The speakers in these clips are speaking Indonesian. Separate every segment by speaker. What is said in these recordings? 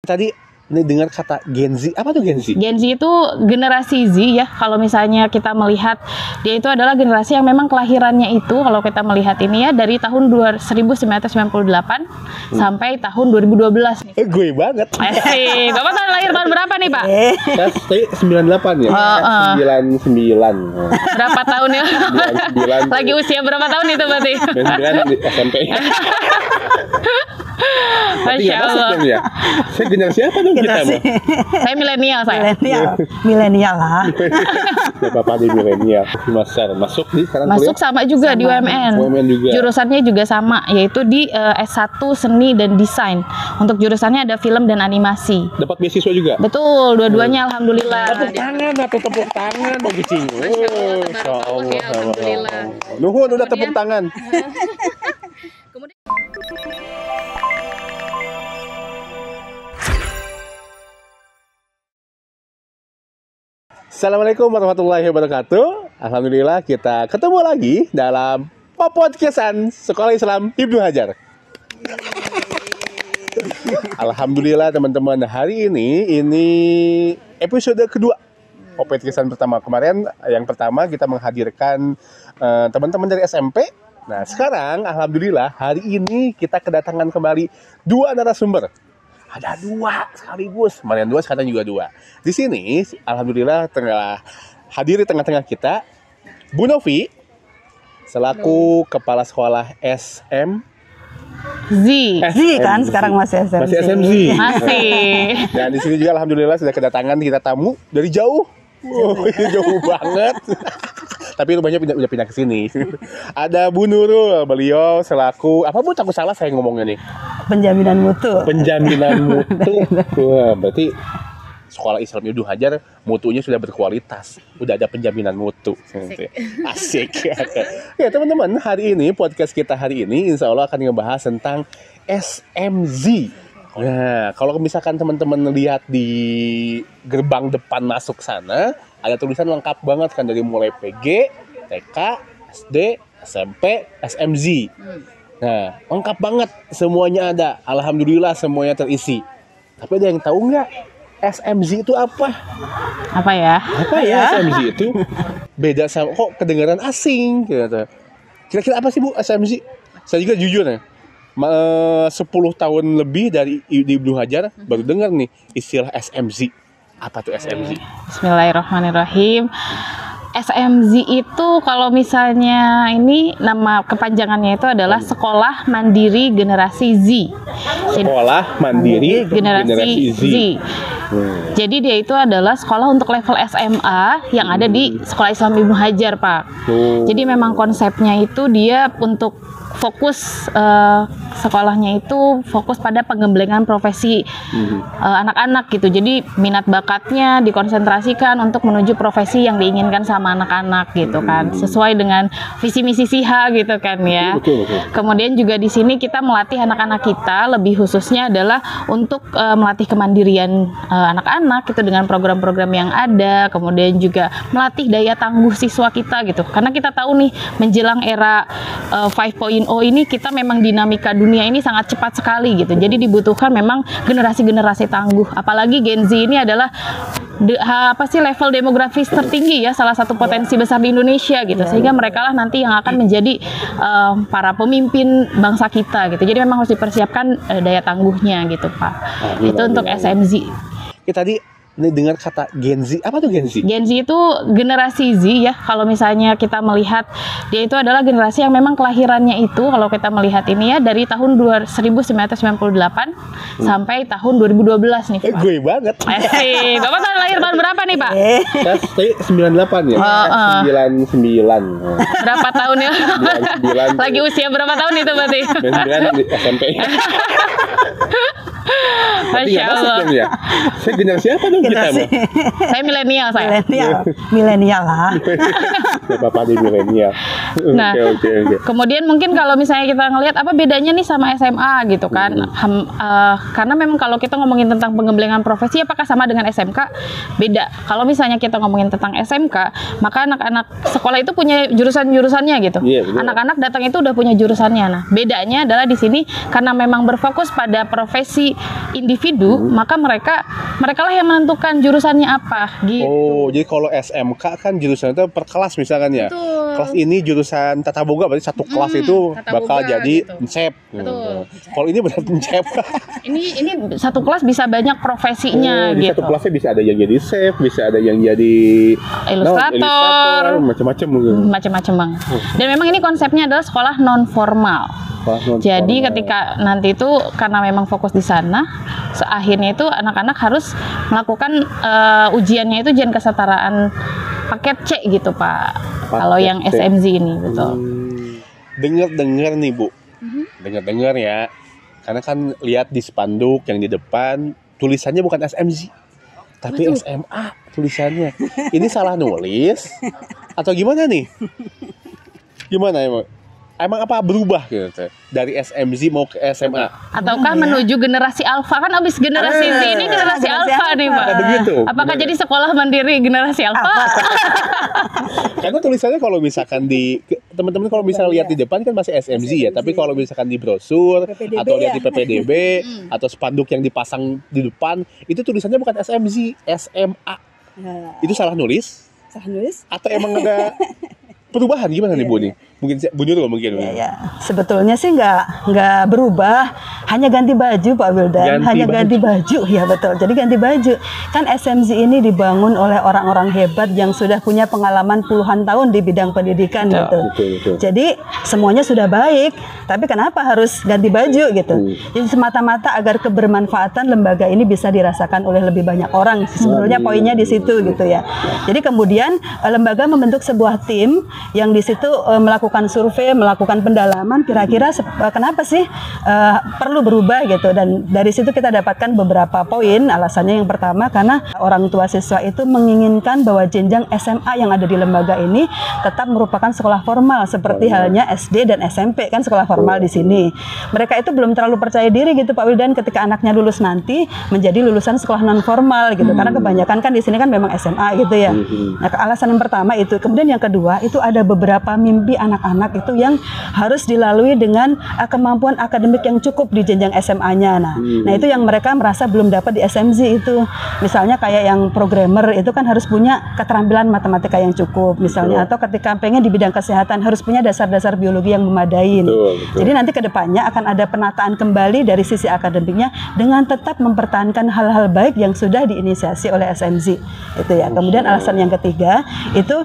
Speaker 1: Tadi dengar kata Gen Z, apa tuh Gen Z?
Speaker 2: Gen Z itu generasi Z ya. Kalau misalnya kita melihat, dia itu adalah generasi yang memang kelahirannya itu, kalau kita melihat ini ya, dari tahun 1998 sampai tahun 2012 nih.
Speaker 1: Gue banget.
Speaker 2: Bapak tahun lahir tahun berapa nih, Pak?
Speaker 1: Saya 98 ya. 99.
Speaker 2: Berapa tahun ya?
Speaker 1: 99.
Speaker 2: Lagi usia berapa tahun itu berarti?
Speaker 1: 99 di SMP.
Speaker 2: Masya Allah.
Speaker 1: Ya? Saya generasi apa dong kita mah?
Speaker 2: Saya milenial saya.
Speaker 3: Milenial lah.
Speaker 1: Ya Bapak di milenial. Masuk nih sekarang
Speaker 2: Masuk
Speaker 1: kuliah?
Speaker 2: sama juga di UMN.
Speaker 1: UMN juga.
Speaker 2: Jurusannya juga sama, yaitu di S1 Seni dan Desain. Untuk jurusannya ada film dan animasi.
Speaker 1: Dapat beasiswa juga?
Speaker 2: Betul, dua-duanya alhamdulillah.
Speaker 1: Tepuk tangan bagi Cingu.
Speaker 2: Masya Allah, ya, alhamdulillah.
Speaker 1: Nuhun udah tepuk tangan. Assalamualaikum warahmatullahi wabarakatuh. Alhamdulillah kita ketemu lagi dalam podcastan Sekolah Islam Ibnu Hajar. Alhamdulillah teman-teman, hari ini episode kedua podcastan pertama. Kemarin yang pertama kita menghadirkan teman-teman dari SMP. Nah sekarang alhamdulillah hari ini kita kedatangan kembali dua narasumber. Ada dua sekaligus, kemarin dua, sekarang juga dua. Di sini, alhamdulillah telah hadir di tengah-tengah kita Bu Novi selaku kepala sekolah SM
Speaker 2: Z
Speaker 3: kan sekarang masih SMZ.
Speaker 1: Masih SMZ.
Speaker 2: Masih.
Speaker 1: Dan di sini juga alhamdulillah sudah kedatangan kita tamu dari jauh. Jauh banget. Tapi rumahnya udah pindah ke sini. Ada Bu Nurul, beliau selaku apa Bu? Takut salah saya ngomongnya nih.
Speaker 3: Penjaminan mutu.
Speaker 1: Wah, berarti Sekolah Islam Ibnu Hajar mutunya sudah berkualitas. Udah ada penjaminan mutu. Asik. Ya teman-teman, hari ini podcast kita hari ini insya Allah akan ngebahas tentang SMZ. Nah, kalau misalkan teman-teman lihat di gerbang depan masuk sana, ada tulisan lengkap banget kan dari mulai PG, TK, SD, SMP, SMZ. Nah, lengkap banget, semuanya ada. Alhamdulillah semuanya terisi. Tapi ada yang tahu nggak SMZ itu apa?
Speaker 2: Apa ya?
Speaker 1: SMZ itu? Beda sama, kok kedengaran asing gitu. Kira-kira apa sih Bu SMZ? Saya juga jujur ya, 10 tahun lebih dari Ibnu Hajar baru dengar nih istilah SMZ. Apa tuh SMZ?
Speaker 2: Bismillahirrahmanirrahim. SMZ itu kalau misalnya ini nama kepanjangannya itu adalah Sekolah Mandiri Generasi Z.
Speaker 1: Sekolah Mandiri Generasi Z.
Speaker 2: Jadi dia itu adalah sekolah untuk level SMA yang ada di Sekolah Islam Ibnu Hajar, Pak. Jadi memang konsepnya itu dia untuk fokus sekolahnya itu fokus pada pengembangan profesi anak-anak gitu. Jadi minat bakatnya dikonsentrasikan untuk menuju profesi yang diinginkan sama anak-anak gitu kan. Sesuai dengan visi misi SIHA gitu kan ya.
Speaker 1: Betul.
Speaker 2: Kemudian juga di sini kita melatih anak-anak kita, lebih khususnya adalah untuk melatih kemandirian anak-anak itu dengan program-program yang ada. Kemudian juga melatih daya tangguh siswa kita gitu. Karena kita tahu nih menjelang era 5.0 ini kita memang dinamika dunia ini sangat cepat sekali gitu. Jadi dibutuhkan memang generasi-generasi tangguh. Apalagi Gen Z ini adalah level demografis tertinggi ya, salah satu potensi besar di Indonesia gitu. Sehingga mereka lah nanti yang akan menjadi para pemimpin bangsa kita gitu. Jadi memang harus dipersiapkan daya tangguhnya gitu, Pak. Itu untuk SMZ.
Speaker 1: Tadi dengar kata Gen Z, apa tuh Gen Z?
Speaker 2: Gen Z itu generasi Z ya. Kalau misalnya kita melihat, dia itu adalah generasi yang memang kelahirannya itu, kalau kita melihat ini ya, dari tahun 1998 sampai tahun 2012 nih, Pak.
Speaker 1: Gue banget.
Speaker 2: Bapak tahun lahir tahun berapa nih, Pak?
Speaker 1: Saya 98 ya. 99.
Speaker 2: Berapa tahun ya?
Speaker 1: 99.
Speaker 2: Lagi usia berapa tahun itu berarti?
Speaker 1: 99 di SMP.
Speaker 2: Masya Allah.
Speaker 1: Ya. Saya generasi apa dong kita mah?
Speaker 2: Saya milenial saya.
Speaker 3: Milenial lah.
Speaker 1: Ya Bapak di milenial.
Speaker 2: Nah, kemudian mungkin kalau misalnya kita ngelihat apa bedanya nih sama SMA gitu kan, karena memang kalau kita ngomongin tentang pengembangan profesi apakah sama dengan SMK? Beda. Kalau misalnya kita ngomongin tentang SMK, maka anak-anak sekolah itu punya jurusan-jurusannya gitu. Anak-anak datang itu udah punya jurusannya. Nah, bedanya adalah di sini karena memang berfokus pada profesi individu, maka mereka lah yang menentukan jurusannya apa gitu.
Speaker 1: Oh, jadi kalau SMK kan jurusan itu per kelas misalkan ya.
Speaker 2: Betul.
Speaker 1: Kelas ini jurusan tata boga, berarti satu kelas itu
Speaker 2: tata
Speaker 1: bakal
Speaker 2: boga
Speaker 1: jadi
Speaker 2: gitu.
Speaker 1: encep.
Speaker 2: Betul.
Speaker 1: Kalau ini benar encep.
Speaker 2: Ini satu kelas bisa banyak profesinya
Speaker 1: Di
Speaker 2: gitu.
Speaker 1: satu kelasnya bisa ada yang jadi chef, bisa ada yang jadi
Speaker 2: Ilustrator,
Speaker 1: macam-macam.
Speaker 2: Macam-macam banget. Dan memang ini konsepnya adalah sekolah non formal. Jadi ketika nanti itu karena memang fokus di sana, akhirnya itu anak-anak harus melakukan ujiannya itu ujian kesetaraan paket C gitu Pak. Kalau yang
Speaker 1: C.
Speaker 2: SMZ ini betul.
Speaker 1: Dengar nih Bu, dengar ya. Karena kan lihat di spanduk yang di depan tulisannya bukan SMZ, tapi SMA tulisannya. Ini salah nulis atau gimana nih? Gimana emang? Emang apa berubah gitu dari SMZ mau ke SMA?
Speaker 2: Ataukah menuju generasi alfa? Kan abis generasi Z ini generasi alfa nih Pak.
Speaker 1: Begitu.
Speaker 2: Apakah jadi sekolah mandiri generasi alfa?
Speaker 1: Karena tulisannya kalau misalkan di teman-teman kalau misalnya lihat di depan kan masih SMZ ya, tapi kalau misalkan di brosur
Speaker 3: PPDB
Speaker 1: atau lihat
Speaker 3: ya?
Speaker 1: di PPDB atau spanduk yang dipasang di depan itu tulisannya bukan SMZ, SMA.
Speaker 3: Ya,
Speaker 1: Itu salah nulis
Speaker 3: salah nulis.
Speaker 1: atau emang ada perubahan gimana nih Bu nih? Mungkin Bu Nurul mungkin.
Speaker 3: Ya, sebetulnya sih nggak berubah, hanya ganti baju Pak Wildan, ganti baju, ya betul. Jadi ganti baju. Kan SMZ ini dibangun oleh orang-orang hebat yang sudah punya pengalaman puluhan tahun di bidang pendidikan gitu.
Speaker 1: Betul.
Speaker 3: Jadi semuanya sudah baik, tapi kenapa harus ganti baju gitu? Jadi semata-mata agar kebermanfaatan lembaga ini bisa dirasakan oleh lebih banyak orang. Sebenarnya poinnya di situ gitu ya. Jadi kemudian lembaga membentuk sebuah tim yang di situ melakukan survei, melakukan pendalaman kira-kira kenapa sih perlu berubah gitu, dan dari situ kita dapatkan beberapa poin. Alasannya yang pertama karena orang tua siswa itu menginginkan bahwa jenjang SMA yang ada di lembaga ini tetap merupakan sekolah formal seperti halnya SD dan SMP kan sekolah formal di sini. Mereka itu belum terlalu percaya diri gitu Pak Wildan ketika anaknya lulus nanti menjadi lulusan sekolah non formal gitu, karena kebanyakan kan di sini kan memang SMA gitu ya. Nah, alasan yang pertama itu. Kemudian yang kedua itu ada beberapa mimpi anak-anak itu yang harus dilalui dengan kemampuan akademik yang cukup di jenjang SMA-nya. Nah, itu yang mereka merasa belum dapat di SMZ itu. Misalnya kayak yang programmer itu kan harus punya keterampilan matematika yang cukup misalnya, atau ketika pengen di bidang kesehatan harus punya dasar-dasar biologi yang memadai. Jadi nanti kedepannya akan ada penataan kembali dari sisi akademiknya dengan tetap mempertahankan hal-hal baik yang sudah diinisiasi oleh SMZ itu ya. Kemudian alasan yang ketiga itu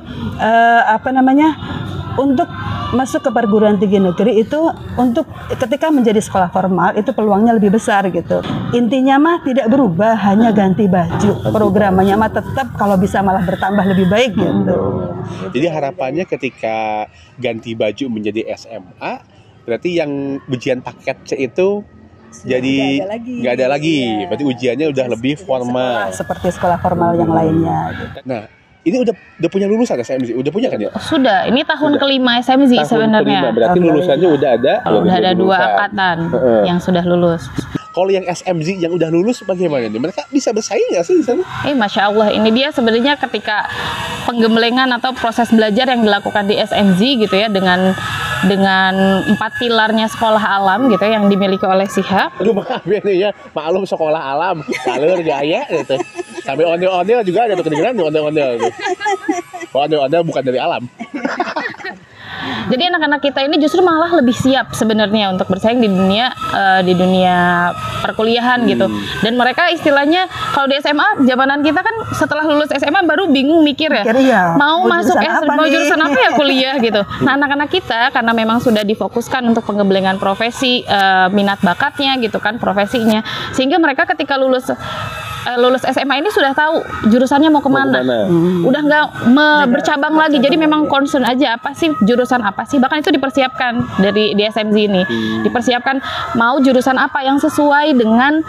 Speaker 3: untuk masuk ke perguruan tinggi negeri itu untuk ketika menjadi sekolah formal itu peluangnya lebih besar gitu. Intinya mah tidak berubah, hanya ganti baju. Programnya mah tetap, kalau bisa malah bertambah lebih baik gitu.
Speaker 1: Jadi harapannya ketika ganti baju menjadi SMA, berarti yang ujian paket C itu jadi nggak ada lagi.
Speaker 3: Ya.
Speaker 1: Berarti ujiannya udah lebih formal.
Speaker 3: Seperti sekolah formal yang lainnya gitu.
Speaker 1: Nah, ini udah punya lulusan SMZ, udah punya kan ya?
Speaker 2: Sudah, ini tahun kelima SMZ sebenarnya.
Speaker 1: Berarti lulusannya udah ada.
Speaker 2: Udah ada 2 angkatan yang sudah lulus.
Speaker 1: Kalau yang SMZ yang udah lulus bagaimana nih? Mereka bisa bersaing nggak sih di sana?
Speaker 2: Masya Allah, ini dia sebenarnya ketika penggemblengan atau proses belajar yang dilakukan di SMZ gitu ya, dengan 4 pilarnya sekolah alam gitu ya, yang dimiliki oleh SIHA.
Speaker 1: Aduh maaf ya nih ya, maklum sekolah alam, kaleur gaya gitu. Sampai ondel-ondel juga ada tuh, kedengeran tuh ondel-ondel tuh. Ondel-ondel bukan dari alam.
Speaker 2: Jadi anak-anak kita ini justru malah lebih siap sebenarnya untuk bersaing di dunia perkuliahan gitu. Dan mereka istilahnya kalau di SMA zamanan kita kan setelah lulus SMA baru bingung mikir ya, mau masuk jurusan apa ya kuliah gitu. Nah, anak-anak kita karena memang sudah difokuskan untuk pengembangan profesi, minat bakatnya gitu kan, profesinya, sehingga mereka ketika lulus lulus SMA ini sudah tahu jurusannya mau kemana. Udah nggak bercabang lagi. Jadi memang concern aja apa sih jurusan apa sih. Bahkan itu dipersiapkan di SMZ ini. Dipersiapkan mau jurusan apa yang sesuai dengan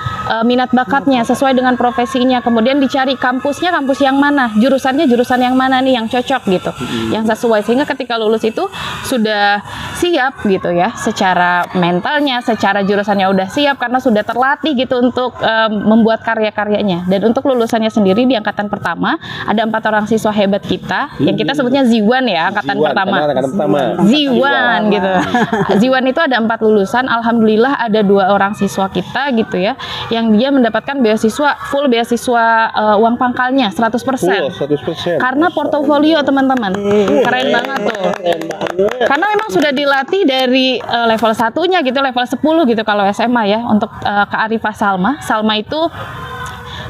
Speaker 2: minat bakatnya, sesuai dengan profesinya. Kemudian dicari kampusnya kampus yang mana, jurusannya jurusan yang mana nih yang cocok gitu, yang sesuai. Sehingga ketika lulus itu sudah siap gitu ya, secara mentalnya, secara jurusannya udah siap karena sudah terlatih gitu untuk membuat karya-karyanya. Dan untuk lulusannya sendiri di angkatan pertama ada 4 orang siswa hebat kita yang kita sebutnya Ziwan ya, angkatan pertama. Ziwan gitu. Ziwan itu ada 4 lulusan. Alhamdulillah ada 2 orang siswa kita gitu ya, yang dia mendapatkan beasiswa full beasiswa uang pangkalnya 100%. Karena portofolio teman-teman. Keren banget tuh. Karena memang sudah dilatih dari level 1-nya gitu, level 10 gitu kalau SMA ya, untuk Kak Arifah Salma itu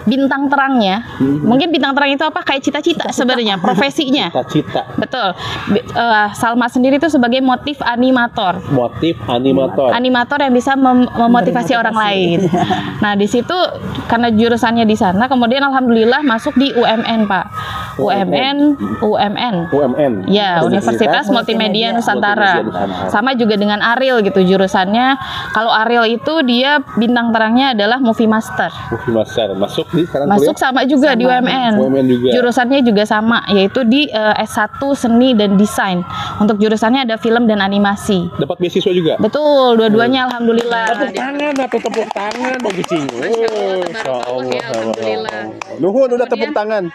Speaker 2: bintang terangnya. Mungkin bintang terang itu apa? Kayak cita-cita sebenarnya, profesinya.
Speaker 1: Cita-cita.
Speaker 2: Betul. Salma sendiri itu sebagai motif animator. Animator yang bisa memotivasi orang lain. Nah, di situ karena jurusannya di sana, kemudian alhamdulillah masuk di UMN, Pak. UMN. Ya, Universitas Multimedia Nusantara. Sama juga dengan Ariel gitu jurusannya. Kalau Ariel itu dia bintang terangnya adalah Movie Master. Masuk sama juga di UMN.
Speaker 1: Juga.
Speaker 2: Jurusannya juga sama, yaitu di S1 Seni dan Desain. Untuk jurusannya ada film dan animasi.
Speaker 1: Dapat beasiswa juga?
Speaker 2: Betul, dua-duanya alhamdulillah.
Speaker 1: Tepuk tangan bagi Cingu.
Speaker 2: Alhamdulillah.
Speaker 1: Nuhun udah tepuk tangan.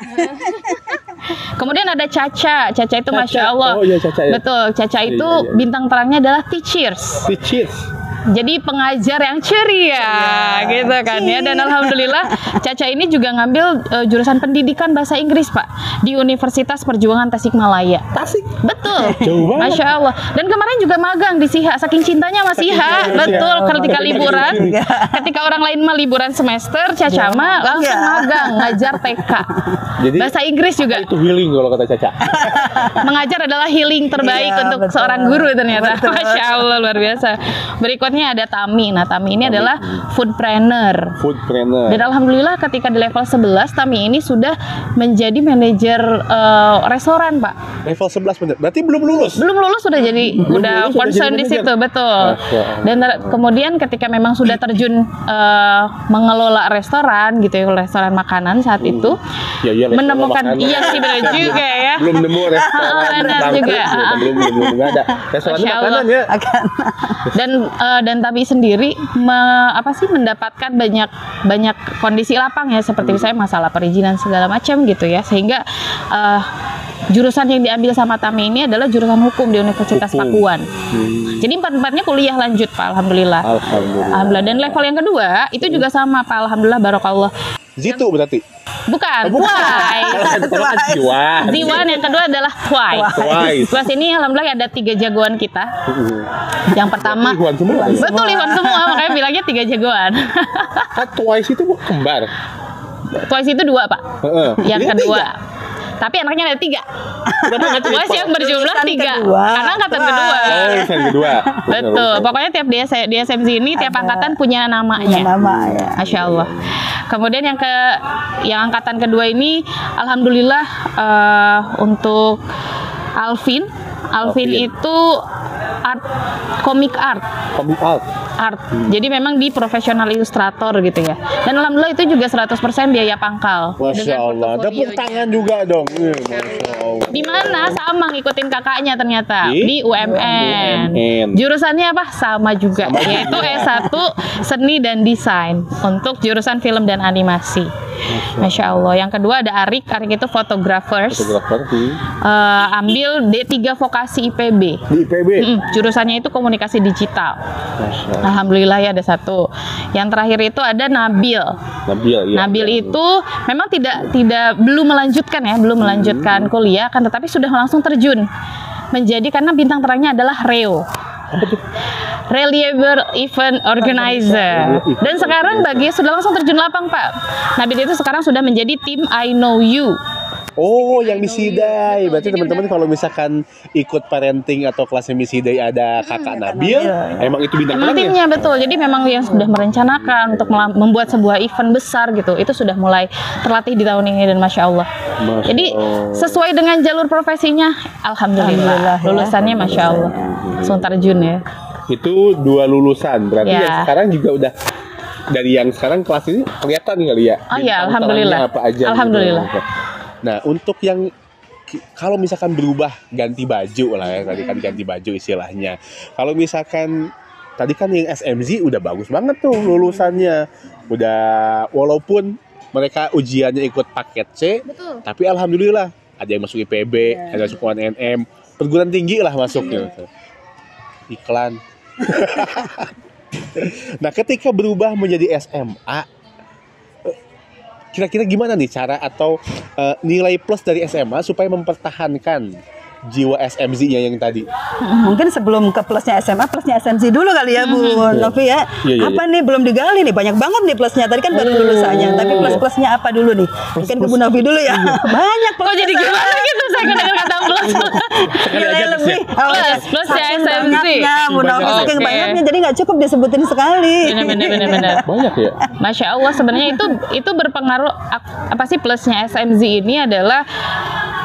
Speaker 2: Kemudian ada Caca itu Masya Allah.
Speaker 1: Oh iya, Caca ya.
Speaker 2: Betul, Caca itu bintang terangnya adalah teachers. Jadi pengajar yang ceria gitu kan ya. Dan alhamdulillah Caca ini juga ngambil jurusan pendidikan bahasa Inggris, Pak, di Universitas Perjuangan Tasikmalaya. Betul. Masya Allah. Dan kemarin juga magang di SIHA, saking cintanya sama SIHA. Betul, ketika liburan, ketika orang lain mah liburan semester, Caca mah langsung magang ngajar TK. Jadi bahasa Inggris juga.
Speaker 1: Itu healing kalau kata Caca.
Speaker 2: Mengajar adalah healing terbaik untuk seorang guru ternyata. Masya Allah, luar biasa. Berikutnya ada Tami. Nah, Tami ini adalah foodpreneur. Dan alhamdulillah ketika di level 11 Tami ini sudah menjadi manajer restoran, Pak.
Speaker 1: Level 11 berarti belum lulus. Sudah jadi udah concern di situ, betul. Dan kemudian ketika memang sudah terjun mengelola restoran gitu ya, restoran makanan saat itu menemukan sih benar juga ya. Belum nemu restoran
Speaker 2: juga.
Speaker 1: Belum ada. Restoran makanan ya. Dan Tami sendiri mendapatkan banyak kondisi lapang ya, seperti misalnya masalah perizinan segala macam gitu ya, sehingga jurusan yang diambil sama Tami ini adalah jurusan hukum di Universitas Pakuan. Jadi 4-4-nya kuliah lanjut, Pak, alhamdulillah. Dan level yang kedua itu juga sama, Pak, alhamdulillah, barokallah. Zitu berarti?
Speaker 2: Bukan. Ziwan yang kedua adalah Twice. Twice ini alhamdulillah ada 3 jagoan kita. Yang pertama
Speaker 1: Iwan semua.
Speaker 2: Betul, Iwan semua, makanya bilangnya 3 jagoan.
Speaker 1: Twice itu kembar.
Speaker 2: Twice itu 2, Pak. Yang kedua. Tapi anaknya ada 3. Twice yang berjumlah 3. Karena angkatan kedua. Betul. Pokoknya tiap di SMZ ini tiap angkatan punya namanya. Masya Allah. Kemudian yang angkatan kedua ini alhamdulillah untuk Alvin itu komik art. Jadi memang di profesional ilustrator gitu ya. Dan alhamdulillah itu juga 100% biaya pangkal.
Speaker 1: Masya Allah. Tepuk tangan juga dong. Masya Allah.
Speaker 2: Di mana sama ngikutin kakaknya ternyata di UMN. Jurusannya apa? Sama juga, yaitu S1 Seni dan Desain untuk jurusan film dan animasi. Masya Allah. Yang kedua ada Arik itu fotographers. Ambil D3 vokasi IPB.
Speaker 1: Di IPB.
Speaker 2: Jurusannya itu komunikasi digital. Alhamdulillah ya ada 1. Yang terakhir itu ada Nabil. Nabil itu memang belum melanjutkan kuliah, kan tetapi sudah langsung terjun menjadi, karena bintang terangnya adalah Reo. Reliable Event Organizer. Dan sekarang sudah langsung terjun lapang, Pak. Nabil itu sekarang sudah menjadi tim I Know You.
Speaker 1: Oh, yang Misidai. Berarti teman-teman kalau misalkan ikut parenting atau kelasnya Misidai ada Kakak Nabil, emang itu bintang
Speaker 2: Emang
Speaker 1: tamunya?
Speaker 2: timnya betul. Jadi memang yang sudah merencanakan untuk membuat sebuah event besar gitu, itu sudah mulai terlatih di tahun ini dan Masya Allah. Jadi sesuai dengan jalur profesinya, Alhamdulillah. Lulusannya Masya Allah. Suntarjun ya.
Speaker 1: Itu 2 lulusan. Berarti
Speaker 2: Ya.
Speaker 1: yang sekarang juga udah dari yang sekarang kelas ini kelihatan nih kali ya.
Speaker 2: Oh iya,
Speaker 1: bintang
Speaker 2: Alhamdulillah.
Speaker 1: tamunya Apa aja
Speaker 2: Alhamdulillah.
Speaker 1: gitu. Nah, untuk yang kalau misalkan berubah ganti baju lah ya, tadi kan ganti baju istilahnya. Kalau misalkan tadi kan yang SMZ udah bagus banget tuh lulusannya. Udah walaupun mereka ujiannya ikut paket C,
Speaker 2: Betul.
Speaker 1: tapi alhamdulillah ada yang masuk IPB, ada yang masuk UNM, perguruan tinggi lah masuknya. Iklan. Nah, ketika berubah menjadi SMA, kira-kira gimana nih cara atau nilai plus dari SMA supaya mempertahankan jiwa SMZ-nya yang tadi?
Speaker 3: Mungkin sebelum ke plusnya SMA, plusnya SMZ dulu kali ya Bu Novi ya.
Speaker 1: Iya.
Speaker 3: Apa nih belum digali nih, banyak banget nih plusnya. Tadi kan baru lulusannya, tapi plus-plusnya apa dulu nih? Mungkin ke Bu Novi dulu ya. Banyak
Speaker 2: Kok
Speaker 3: plusnya.
Speaker 2: jadi gimana gitu saya dengar kata plus?
Speaker 3: Nilai lebih.
Speaker 2: Plusnya
Speaker 3: Saking
Speaker 2: SMZ.
Speaker 3: banyaknya, Bu Novi,
Speaker 2: Oke.
Speaker 3: saking banyaknya jadi nggak cukup disebutin sekali.
Speaker 2: Benar.
Speaker 1: Banyak ya?
Speaker 2: Masya Allah, sebenarnya itu berpengaruh. Apa sih plusnya SMZ ini adalah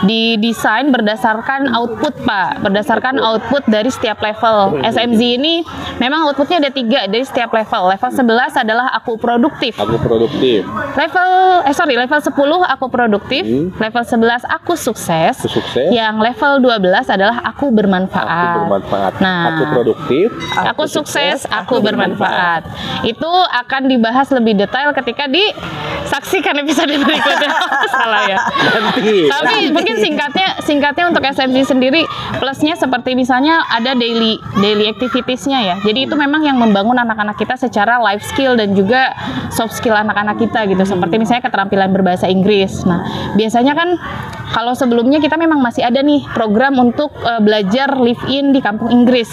Speaker 2: didesain berdasarkan output Pak, berdasarkan output dari setiap level. SMZ ini memang outputnya ada 3 dari setiap level. Level 11 adalah aku produktif.
Speaker 1: Aku produktif.
Speaker 2: Level 10 aku produktif, level 11 aku sukses.
Speaker 1: Aku sukses.
Speaker 2: Yang level 12 adalah aku bermanfaat.
Speaker 1: Aku bermanfaat.
Speaker 2: Nah,
Speaker 1: Aku produktif.
Speaker 2: aku sukses, aku bermanfaat. Itu akan dibahas lebih detail ketika disaksikan episode berikutnya. Salah ya.
Speaker 1: Nanti.
Speaker 2: Tapi mungkin singkatnya untuk SMZ sendiri plusnya seperti misalnya ada daily activitiesnya ya. Jadi itu memang yang membangun anak-anak kita secara life skill dan juga soft skill anak-anak kita gitu. Seperti misalnya keterampilan berbahasa Inggris. Nah, biasanya kan kalau sebelumnya kita memang masih ada nih program untuk belajar live in di kampung Inggris.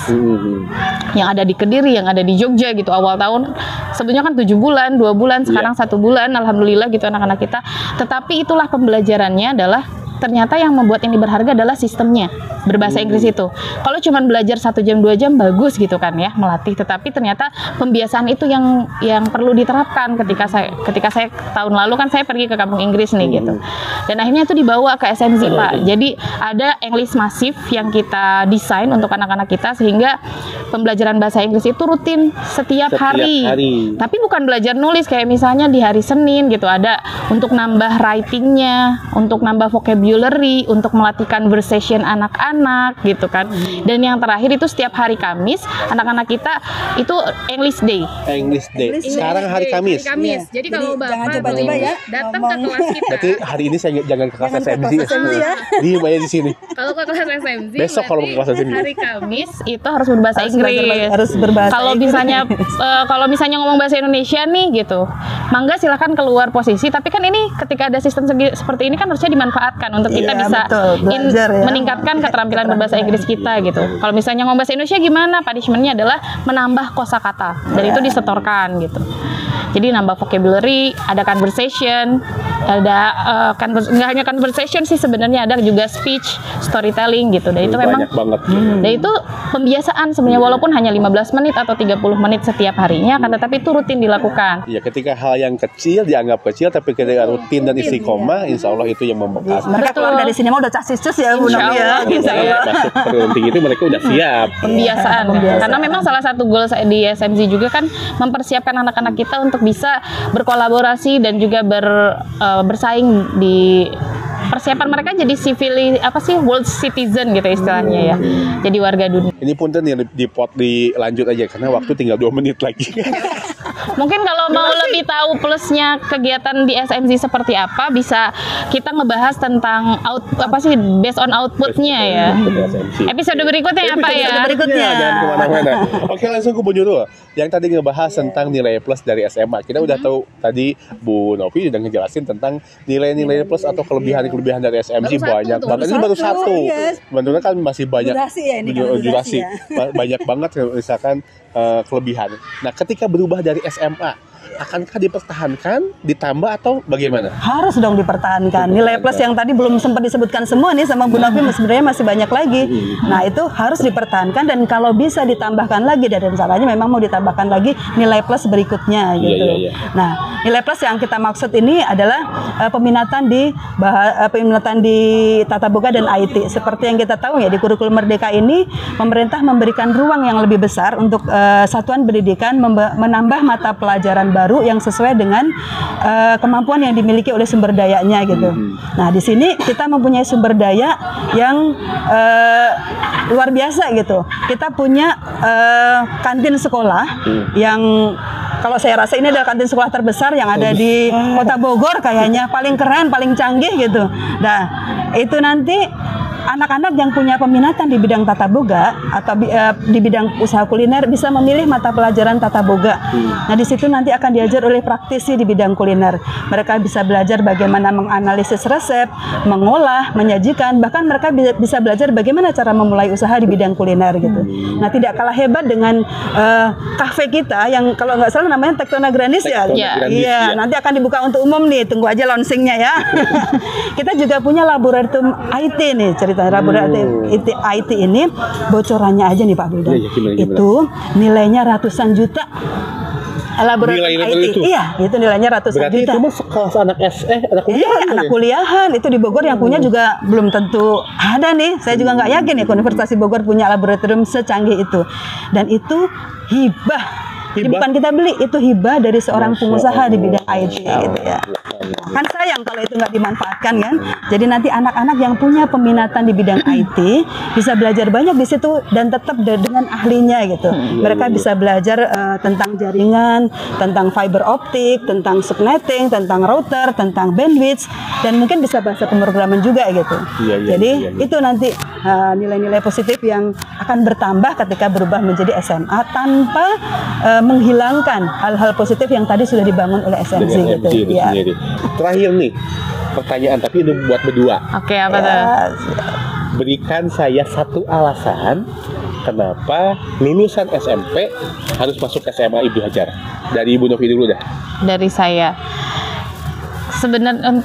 Speaker 2: Yang ada di Kediri, yang ada di Jogja gitu awal tahun. Sebelumnya kan 7 bulan, 2 bulan, sekarang 1 bulan, alhamdulillah gitu anak-anak kita. Tetapi itulah pembelajarannya adalah ternyata yang membuat ini berharga adalah sistemnya berbahasa Inggris itu. Kalau cuma belajar 1 jam 2 jam bagus gitu kan ya melatih, tetapi ternyata pembiasaan itu yang perlu diterapkan ketika saya tahun lalu kan saya pergi ke kampung Inggris nih gitu. Dan akhirnya itu dibawa ke SMZ Pak. Jadi ada English masif yang kita desain untuk anak-anak kita sehingga pembelajaran bahasa Inggris itu rutin setiap hari. Tapi bukan belajar nulis kayak misalnya di hari Senin gitu ada untuk nambah writing-nya, untuk nambah vocabulary, untuk melatih conversation anak-anak gitu kan. Dan yang terakhir itu setiap hari Kamis anak-anak kita itu English Day.
Speaker 1: English Day. Sekarang hari Kamis.
Speaker 2: Jadi kalau
Speaker 3: jangan
Speaker 2: Bapak
Speaker 3: coba-coba ya
Speaker 2: datang ke kelas kita.
Speaker 1: Berarti hari ini saya jangan ke kelas SMZ.
Speaker 3: ya.
Speaker 1: Diem aja di sini.
Speaker 2: Kalau ke kelas SMZ
Speaker 1: Besok kalau ke kelas SMZ.
Speaker 2: hari Kamis itu harus berbahasa Inggris.
Speaker 3: Harus berbahasa
Speaker 2: Kalau
Speaker 3: Inggris.
Speaker 2: kalau misalnya ngomong bahasa Indonesia nih gitu, mangga silakan keluar posisi. Tapi kan ini ketika ada sistem seperti ini kan harusnya dimanfaatkan untuk kita
Speaker 3: Iya,
Speaker 2: bisa
Speaker 3: betul. Belajar ya.
Speaker 2: meningkatkan keterampilan berbahasa Inggris kita gitu. Kalau misalnya ngomong bahasa Indonesia gimana? Punishment-nya adalah menambah kosakata dan itu disetorkan gitu. Jadi nambah vocabulary, ada conversation, ada nggak hanya conversation sih sebenarnya, ada juga speech, storytelling gitu. Dan itu memang
Speaker 1: banyak banget.
Speaker 2: dan itu pembiasaan sebenarnya walaupun hanya 15 menit atau 30 menit setiap harinya kan, tetapi itu rutin dilakukan.
Speaker 1: Ya, ketika hal yang kecil dianggap kecil, tapi ketika rutin dan istiqomah, insya Allah itu yang membekas.
Speaker 3: Mereka keluar dari sini mah udah casis-cus ya Bu
Speaker 2: Insya
Speaker 3: Novi ya.
Speaker 2: Allah, insya
Speaker 1: Saya
Speaker 2: Allah.
Speaker 1: masuk perguruan tinggi itu mereka udah siap.
Speaker 2: Pembiasaan. Karena memang salah satu goal di SMZ juga kan mempersiapkan anak-anak kita untuk bisa berkolaborasi dan juga bersaing di persiapan mereka jadi world citizen gitu istilahnya ya. Jadi warga dunia.
Speaker 1: Ini punten yang dilanjut aja karena waktu tinggal 2 menit lagi.
Speaker 2: Mungkin kalau mau lebih tahu plusnya kegiatan di SMZ seperti apa, bisa kita ngebahas tentang based on outputnya ya. Episode berikutnya apa ya?
Speaker 3: berikutnya.
Speaker 1: Jangan kemana-mana. Oke, langsung ke Bu Nurul. Yang tadi ngebahas tentang nilai plus dari SMA. Kita udah tahu tadi Bu Novi udah ngejelasin tentang nilai-nilai plus atau kelebihan-kelebihan dari SMZ banyak banget. Ini baru satu. Sebenarnya kan masih banyak.
Speaker 3: Durasi ya ini kan,
Speaker 1: durasi. Banyak banget misalkan kelebihan. Nah, ketika berubah dari SMA akankah dipertahankan, ditambah atau bagaimana?
Speaker 3: Harus dong dipertahankan. Nilai plus yang tadi belum sempat disebutkan semua nih sama Bu Novi, sebenarnya masih banyak lagi. Nah, itu harus dipertahankan, dan kalau bisa ditambahkan lagi, dan rencananya memang mau ditambahkan lagi nilai plus berikutnya gitu. Nah, nilai plus yang kita maksud ini adalah peminatan di tata boga dan IT. Seperti yang kita tahu ya, di kurikulum Merdeka ini pemerintah memberikan ruang yang lebih besar untuk satuan pendidikan menambah mata pelajaran baru yang sesuai dengan kemampuan yang dimiliki oleh sumber dayanya gitu. Nah, di sini kita mempunyai sumber daya yang luar biasa gitu. Kita punya kantin sekolah yang kalau saya rasa ini adalah kantin sekolah terbesar yang ada di Kota Bogor, kayaknya paling keren, paling canggih gitu. Nah, itu nanti anak-anak yang punya peminatan di bidang tata boga atau di bidang usaha kuliner bisa memilih mata pelajaran tata boga. Nah, di situ nanti akan diajar oleh praktisi di bidang kuliner. Mereka bisa belajar bagaimana menganalisis resep, mengolah, menyajikan, bahkan mereka bisa belajar bagaimana cara memulai usaha di bidang kuliner gitu. Nah, tidak kalah hebat dengan kafe kita yang kalau nggak salah namanya Tektona Grandis ya. Iya, nanti akan dibuka untuk umum nih. Tunggu aja launchingnya ya. Kita juga punya laboratorium IT nih. Laboratorium IT ini bocorannya aja nih Pak Wildan. Itu nilainya ratusan juta. Laboratorium IT. Iya, itu nilainya ratusan
Speaker 1: Berarti
Speaker 3: juta.
Speaker 1: Berarti itu sekelas anak SE, anak kuliahan.
Speaker 3: Iya, anak kuliahan. Itu di Bogor yang punya juga belum tentu ada nih. Saya juga nggak yakin ya Universitas Bogor punya laboratorium secanggih itu. Dan itu hibah. Jadi bukan kita beli, itu hibah dari seorang pengusaha di bidang IT gitu ya. Kan sayang kalau itu nggak dimanfaatkan kan. Jadi nanti anak-anak yang punya peminatan di bidang IT bisa belajar banyak di situ dan tetap dengan ahlinya gitu. Mereka bisa belajar tentang jaringan, tentang fiber optik, tentang subnetting, tentang router, tentang bandwidth, dan mungkin bisa bahasa pemrograman juga gitu. Jadi itu nanti nilai-nilai positif yang akan bertambah ketika berubah menjadi SMA tanpa menghilangkan hal-hal positif yang tadi sudah dibangun oleh SMZ gitu. Ya.
Speaker 1: Terakhir nih pertanyaan, tapi itu buat berdua.
Speaker 2: Oke, apa tuh?
Speaker 1: Berikan saya satu alasan kenapa lulusan SMP harus masuk SMA Ibnu Hajar. Dari Ibu Novi dulu dah.
Speaker 2: Dari saya. Sebenarnya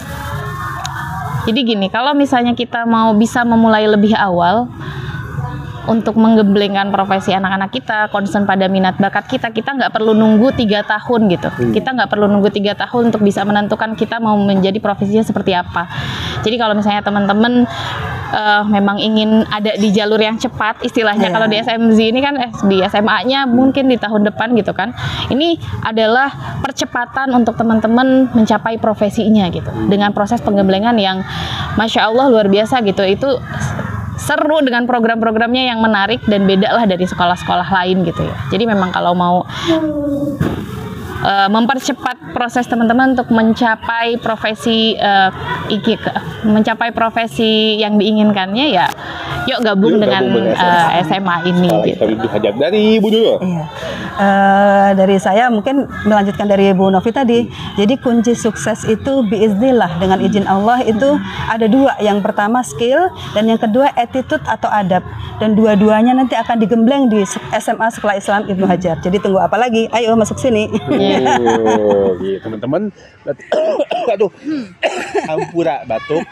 Speaker 2: jadi gini, kalau misalnya kita mau bisa memulai lebih awal untuk menggemblengkan profesi anak-anak kita, concern pada minat bakat kita nggak perlu nunggu 3 tahun gitu. Kita nggak perlu nunggu 3 tahun untuk bisa menentukan kita mau menjadi profesinya seperti apa. Jadi kalau misalnya teman-teman memang ingin ada di jalur yang cepat, istilahnya kalau di SMZ ini kan di SMA-nya mungkin di tahun depan gitu kan. Ini adalah percepatan untuk teman-teman mencapai profesinya gitu. Dengan proses penggemblengan yang Masya Allah luar biasa gitu. Itu seru dengan program-programnya yang menarik dan beda lah dari sekolah-sekolah lain gitu ya. Jadi memang kalau mau mempercepat proses teman-teman untuk mencapai profesi yang diinginkannya ya, yuk gabung dengan SMA ini. Gitu.
Speaker 1: Dari Ibu dulu.
Speaker 3: Iya. Dari saya mungkin melanjutkan dari Bu Novi tadi. Jadi kunci sukses itu biiznillah, dengan izin Allah itu ada 2. Yang pertama skill dan yang kedua attitude atau adab. Dan dua-duanya nanti akan digembleng di SMA Sekolah Islam Ibnu Hajar. Jadi tunggu apa lagi? Ayo masuk sini.
Speaker 1: Gitu, teman-teman. Aduh, hampura batuk.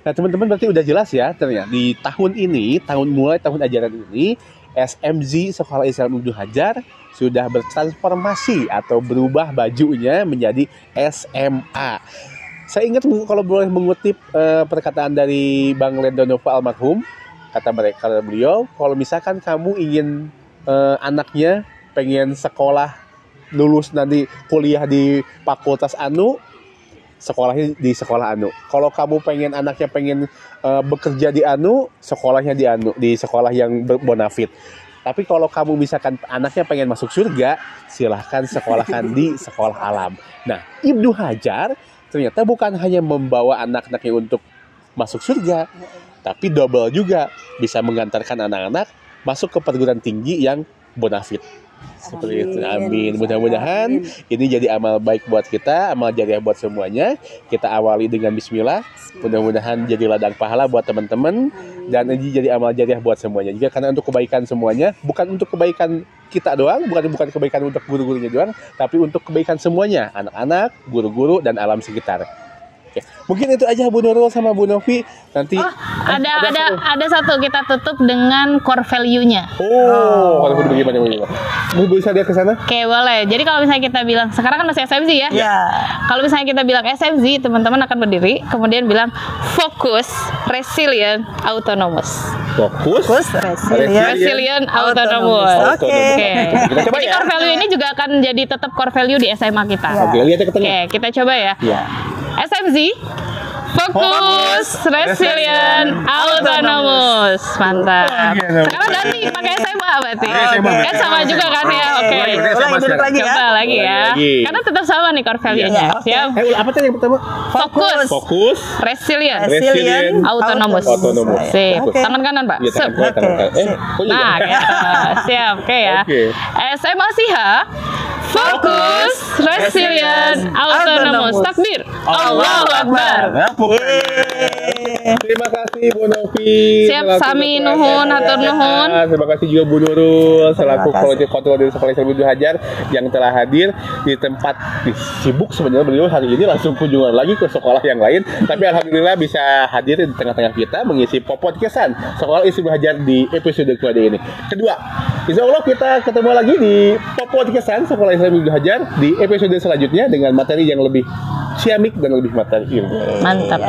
Speaker 1: Nah, teman-teman berarti udah jelas ya ternyata di tahun ini, mulai tahun ajaran ini, SMZ Sekolah Islam Ibnu Hajar sudah bertransformasi atau berubah bajunya menjadi SMA. Saya ingat kalau boleh mengutip perkataan dari Bang Lendonova almarhum, kata beliau, kalau misalkan kamu ingin anaknya pengen sekolah, lulus nanti kuliah di fakultas anu, sekolahnya di sekolah anu. Kalau kamu pengen anaknya pengen bekerja di anu, sekolahnya di anu, di sekolah yang bonafit. Tapi kalau kamu misalkan anaknya pengen masuk surga, silahkan sekolahkan di sekolah alam. Nah, Ibnu Hajar ternyata bukan hanya membawa anak-anaknya untuk masuk surga, tapi double juga bisa mengantarkan anak-anak masuk ke perguruan tinggi yang bonafit. Seperti itu. Amin. Mudah-mudahan ini jadi amal baik buat kita, amal jariah buat semuanya. Kita awali dengan bismillah. Mudah-mudahan jadi ladang pahala buat teman-teman dan ini jadi amal jariah buat semuanya. Juga karena untuk kebaikan semuanya, bukan untuk kebaikan kita doang, bukan kebaikan untuk guru-gurunya doang, tapi untuk kebaikan semuanya, anak-anak, guru-guru dan alam sekitar. Oke. Mungkin itu aja Bu Nurul sama Bu Novi. Nanti
Speaker 2: ada satu kita tutup dengan core value-nya.
Speaker 1: Kalau bagaimana? Bu bisa dia ke sana?
Speaker 2: Oke, boleh. Jadi kalau misalnya kita bilang sekarang kan masih SMZ ya.
Speaker 3: Ya.
Speaker 2: Kalau misalnya kita bilang SMZ, teman-teman akan berdiri kemudian bilang fokus, resilient, autonomous.
Speaker 1: Fokus,
Speaker 2: Resilient, autonomous.
Speaker 3: Oke.
Speaker 1: Kita coba
Speaker 2: Jadi
Speaker 1: ya.
Speaker 2: core value ini juga akan jadi tetap core value di SMA kita.
Speaker 1: Oke, lihat ke tengah.
Speaker 2: Oke, kita coba ya.
Speaker 1: Ya.
Speaker 2: SMZ, fokus, resilient, autonomous. Mantap. Sekarang ganti pakai SMA berarti. Kan sama juga kan ya. Oke.
Speaker 3: Duduk lagi ya.
Speaker 2: Coba lagi ya. Karena tetap sama nih core value-nya. Siap.
Speaker 1: Apa tadi yang pertama?
Speaker 2: Fokus, resilient, autonomous. Sip.
Speaker 3: Oke.
Speaker 2: Tangan kanan, Pak.
Speaker 1: Iya,
Speaker 2: Sip.
Speaker 1: tangan kanan.
Speaker 2: Nah, gitu. Siap. Oke ya.
Speaker 1: Oke.
Speaker 2: SMA SIHA, fokus, resilient, autonomous. Takbir. Allahu Akbar.
Speaker 1: Terima kasih Bu Novi.
Speaker 2: Siap,
Speaker 1: selaku
Speaker 2: sami
Speaker 1: ketua
Speaker 2: nuhun,
Speaker 1: acara.
Speaker 2: hatur nuhun.
Speaker 1: Terima kasih juga Bu Nurul selaku
Speaker 3: Terima kasih.
Speaker 1: Koordinator Ketua dari Sekolah Islam Ibnu Hajar yang telah hadir di tempat sibuk sebenarnya beliau hari ini langsung kunjungan lagi ke sekolah yang lain, tapi alhamdulillah bisa hadir di tengah-tengah kita mengisi podcastan Sekolah Islam Ibnu Hajar di episode kedua. Insya Allah kita ketemu lagi di podcastan Sekolah Islam Ibnu Hajar di episode selanjutnya dengan materi yang lebih ciamik dan lebih materi ilmu.
Speaker 2: Mantap.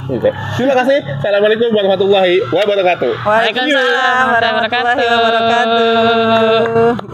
Speaker 1: Oke. Terima kasih. Assalamualaikum warahmatullahi wabarakatuh.
Speaker 3: Waalaikumsalam warahmatullahi wabarakatuh.